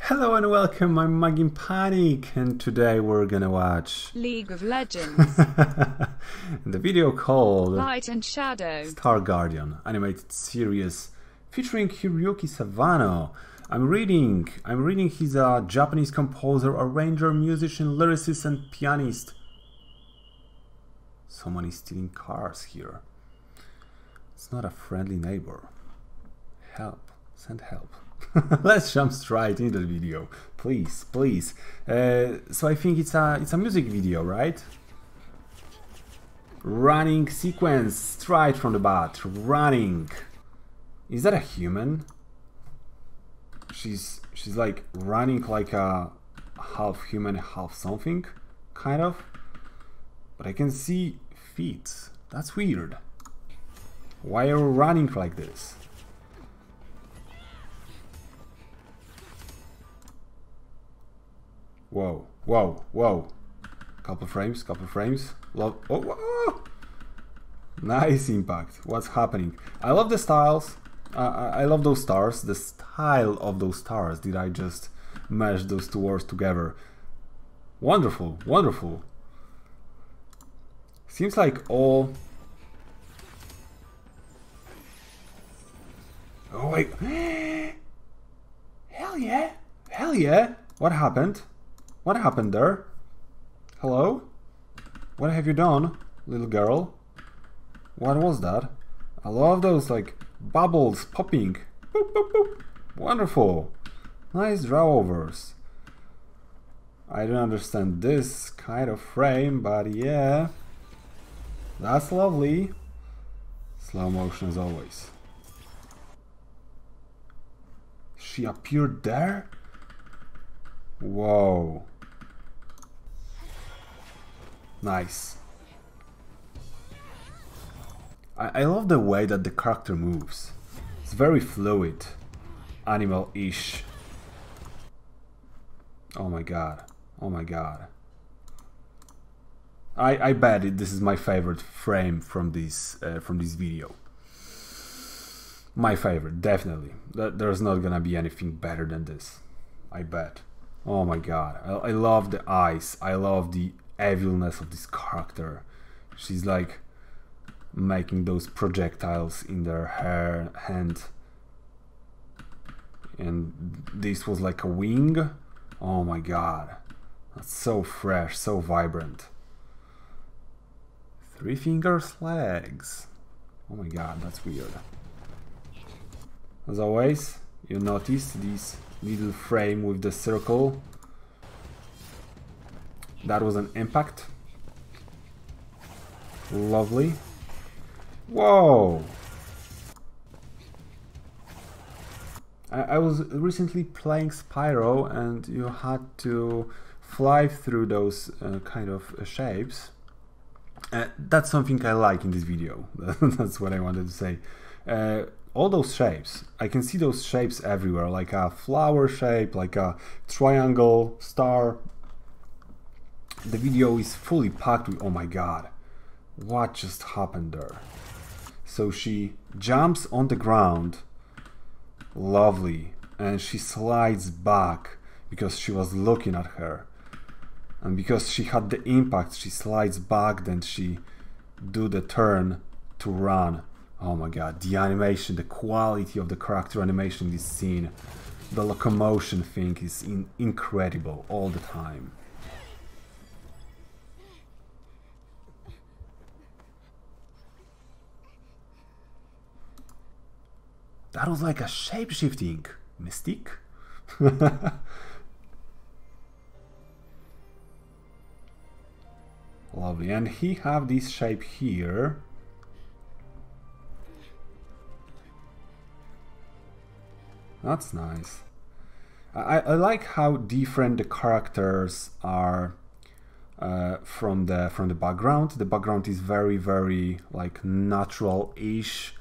Hello and welcome, I'm Magin Panic, and today we're gonna watch League of Legends. the video called Light and Shadow. Star Guardian animated series featuring Hiroyuki Sawano. I'm reading he's a Japanese composer, arranger, musician, lyricist and pianist. Someone is stealing cars here. It's not a friendly neighbor. Help, send help. Let's jump straight into the video, please. So I think it's a music video, right? Running sequence straight from the bat. Running. Is that a human? She's like running like a half human, half something, kind of. But I can see feet. That's weird. Why are we running like this? Whoa, whoa, whoa. Couple frames. Love. Oh. Nice impact. What's happening? I love the styles. I love those stars. The style of those stars. Did I just mash those two words together? Wonderful, wonderful. Seems like all... Oh wait. Hell yeah. Hell yeah. What happened? What happened there? Hello? What have you done, little girl? What was that? I love those like bubbles popping. Boop, boop, boop. Wonderful. Nice draw-overs. I don't understand this kind of frame, but yeah. That's lovely. Slow motion as always. She appeared there? Whoa. Nice. I love the way that the character moves. It's very fluid. Animal-ish. Oh my god. Oh my god. I bet this is my favorite frame from this video. My favorite, definitely. There's not gonna be anything better than this. I bet. Oh my god. I love the eyes. I love the evilness of this character. She's like making those projectiles in their hand. And this was like a wing. Oh my god. That's so fresh, so vibrant. 3 fingers legs. Oh my god, that's weird. As always, you notice this little frame with the circle. That was an impact. Lovely. Whoa! I was recently playing Spyro and you had to fly through those kind of shapes. That's something I like in this video. That's what I wanted to say. All those shapes, I can see those shapes everywhere, like a flower shape, like a triangle, star. The video is fully packed with, oh my god, what just happened there? So she jumps on the ground, lovely, and she slides back because she was looking at her. And because she had the impact, she slides back, then she do the turn to run. Oh my god, the animation, the quality of the character animation in this scene, the locomotion thing is incredible all the time. That was like a shape-shifting mystique. Lovely, and he have this shape here. That's nice. I like how different the characters are from the background. The background is very like natural-ish,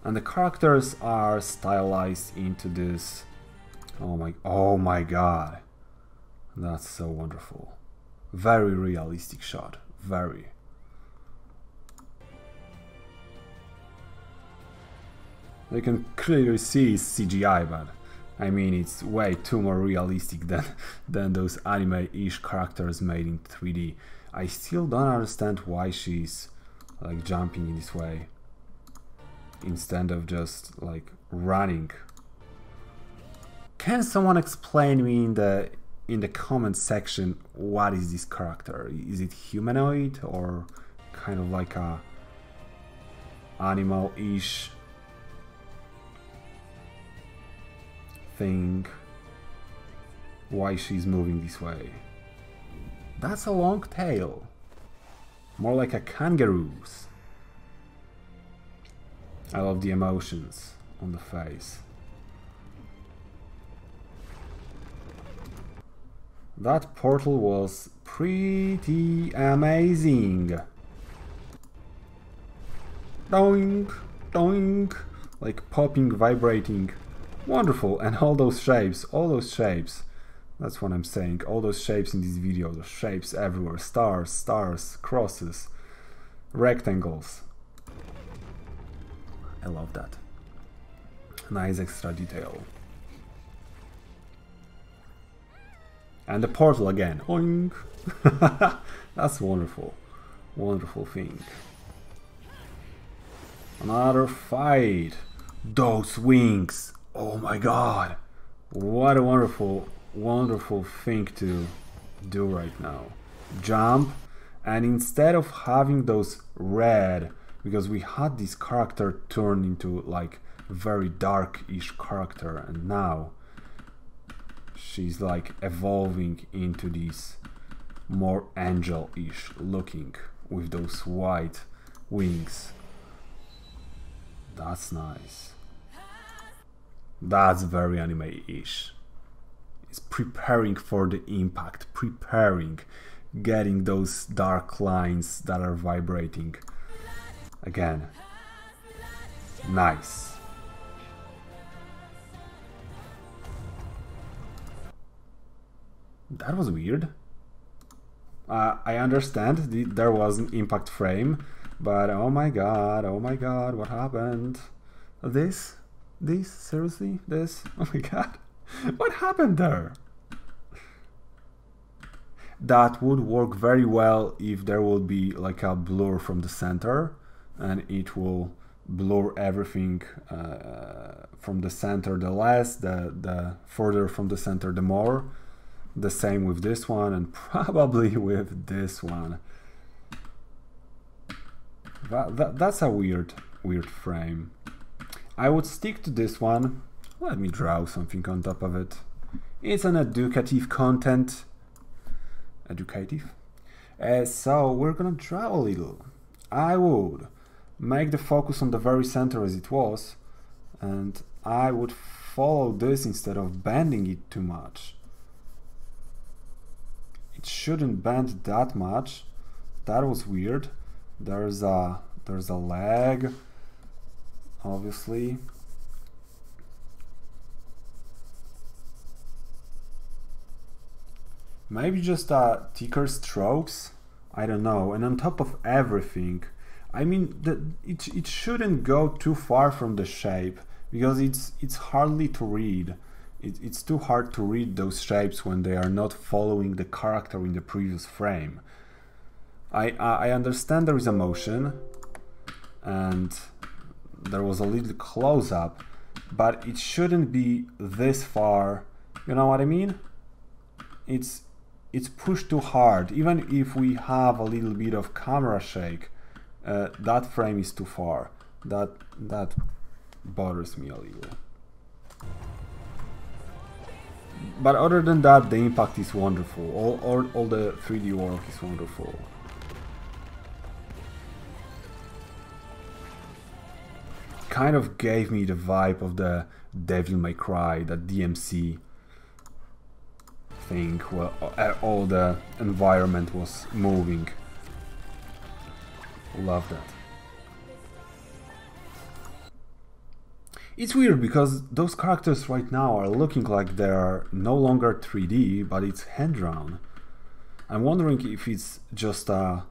and the characters are stylized into this. Oh my god, that's so wonderful. Very realistic shot. Very. You can clearly see CGI, but I mean, it's way too more realistic than those anime-ish characters made in 3D. I still don't understand why she's like jumping in this way instead of just like running. Can someone explain me in the comment section what is this character? Is it humanoid or kind of like a animal-ish thing? Why she's moving this way? That's a long tail, more like a kangaroo's. I love the emotions on the face. That portal was pretty amazing. Doink, doink, like popping, vibrating. Wonderful. And all those shapes, that's what I'm saying, all those shapes in this video, the shapes everywhere, stars, crosses, rectangles. I love that. Nice extra detail. And the portal again, oink. That's wonderful, wonderful thing. Another fight. Those wings, oh my god, what a wonderful thing to do right now. Jump, and instead of having those red, because we had this character turned into like very dark-ish character, and now she's like evolving into this more angel-ish looking with those white wings. That's nice. That's very anime-ish. It's preparing for the impact, getting those dark lines that are vibrating. Again, nice. That was weird. I understand there was an impact frame, but oh my god, what happened? This? Seriously? This? Oh my god. What happened there? That would work very well if there would be like a blur from the center, and it will blur everything from the center the less, the further from the center the more. The same with this one, and probably with this one. That's a weird frame. I would stick to this one. Let me draw something on top of it. It's an educative content. Educative. So we're gonna draw a little. I would make the focus on the very center as it was, and I would follow this instead of bending it too much. It shouldn't bend that much. That was weird. There's a leg, obviously. Maybe just thicker strokes, I don't know. And on top of everything, I mean, it shouldn't go too far from the shape, because it's hardly to read. It's too hard to read those shapes when they are not following the character in the previous frame. I understand there is a motion, and there was a little close-up, but it shouldn't be this far. You know what I mean? It's pushed too hard. Even if we have a little bit of camera shake, that frame is too far. That bothers me a little. But other than that, the impact is wonderful. All the 3D work is wonderful. Kind of gave me the vibe of the Devil May Cry, that DMC thing, where all the environment was moving. Love that. It's weird because those characters right now are looking like they're no longer 3D, but it's hand-drawn. I'm wondering if it's just a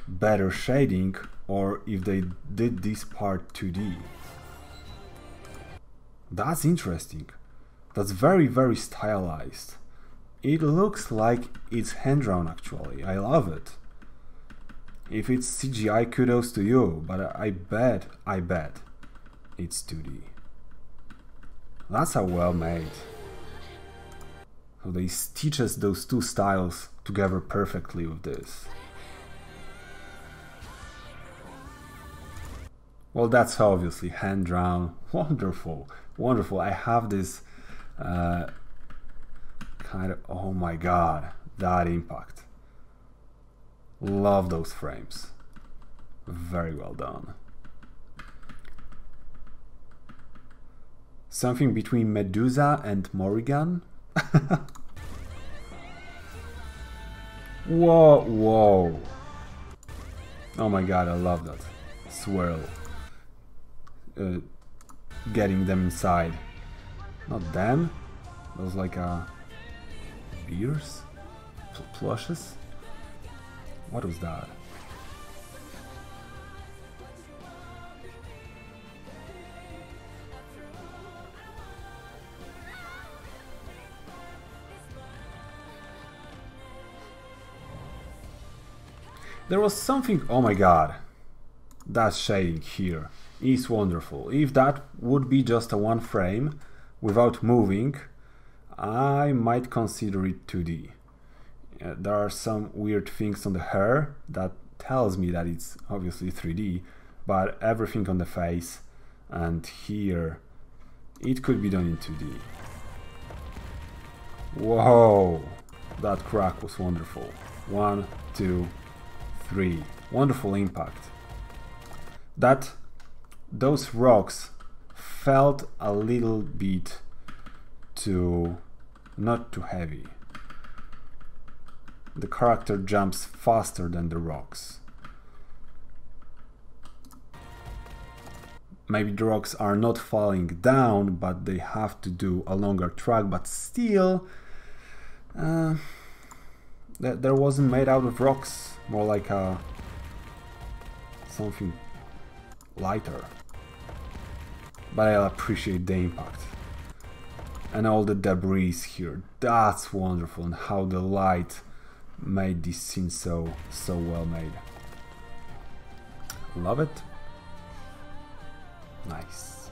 better shading or if they did this part 2D. That's interesting. That's very, very stylized. It looks like it's hand-drawn actually. I love it. If it's CGI, kudos to you, but I bet it's 2D. That's a well made. So they stitches those two styles together perfectly with this. Well, that's obviously hand-drawn. Wonderful, wonderful. I have this kind of, oh my god, that impact. Love those frames. Very well done. Something between Medusa and Morrigan. Whoa, whoa. Oh my god, I love that. Swirl. Getting them inside. Not them. Those like beers? Plushes? What was that? There was something, oh my god, that shading here is wonderful. If that would be just a one frame without moving, I might consider it 2D. There are some weird things on the hair that tells me that it's obviously 3D, but everything on the face and here, it could be done in 2D. Whoa, that crack was wonderful. 1, 2, 3. Wonderful impact. Those rocks felt a little bit not too heavy. The character jumps faster than the rocks. Maybe the rocks are not falling down, but they have to do a longer track, but still that wasn't made out of rocks, more like something lighter. But I appreciate the impact and all the debris here. That's wonderful, and how the light made this scene so well made. Love it. Nice.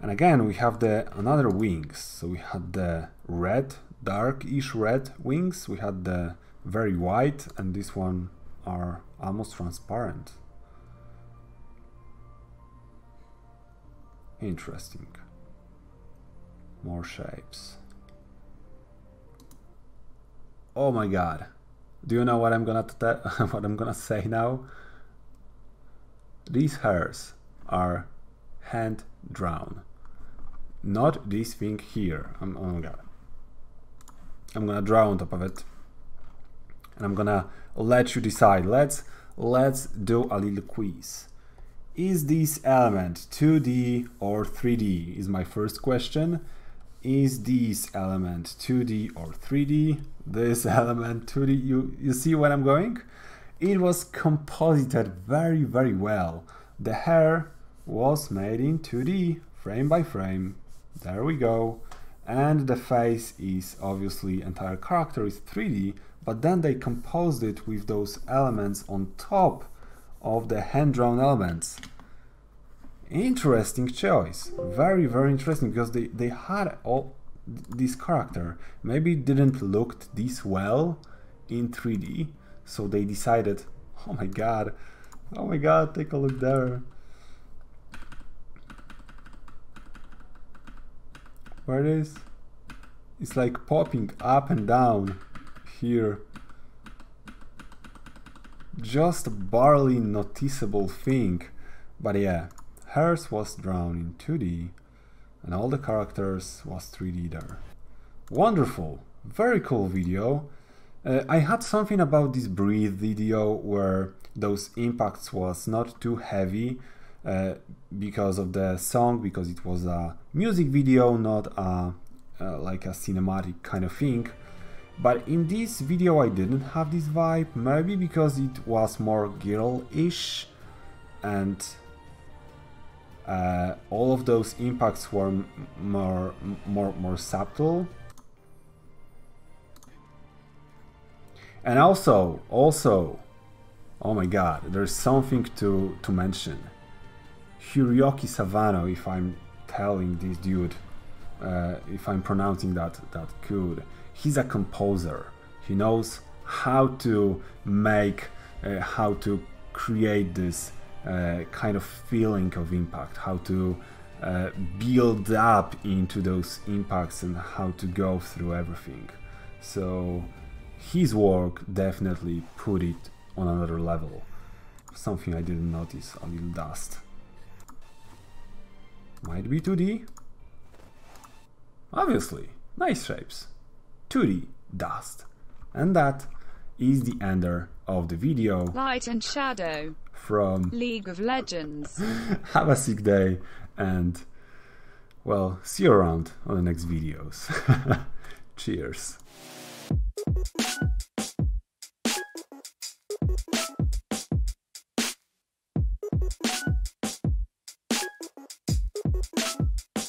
And again we have another wings. So we had the red, darkish red wings, we had the very white, and this one are almost transparent. Interesting. More shapes. Oh my god. Do you know what I'm gonna say now? These hairs are hand drawn. Not this thing here. Oh my god. I'm gonna draw on top of it. And I'm gonna let you decide. Let's do a little quiz. Is this element 2D or 3D? Is my first question. Is this element 2D or 3D? This element 2D, you see where I'm going? It was composited very, very well. The hair was made in 2D, frame by frame. There we go. And the face is obviously, entire character is 3D, but then they composed it with those elements on top of the hand-drawn elements. Interesting choice. Very, very interesting, because they had all this character. Maybe it didn't look this well in 3D, so they decided, oh my god, take a look there. Where it is? It's like popping up and down here. Just a barely noticeable thing, but yeah. Hers was drawn in 2D and all the characters was 3D there. Wonderful, very cool video. I had something about this Breathe video where those impacts was not too heavy because of the song, because it was a music video, not like a cinematic kind of thing. But in this video I didn't have this vibe, maybe because it was more girl-ish, and all of those impacts were more subtle. And also, oh my god, there's something to mention. Hiroyuki Sawano, if I'm telling this dude, if I'm pronouncing that good, he's a composer. He knows how to make, how to create this kind of feeling of impact, how to build up into those impacts and how to go through everything. So his work definitely put it on another level. Something I didn't notice, a little dust. Might be 2D? Obviously, nice shapes. 2D, dust. And that is the ender of the video. Light and Shadow From League of Legends. Have a sick day and, well, see you around on the next videos. Cheers.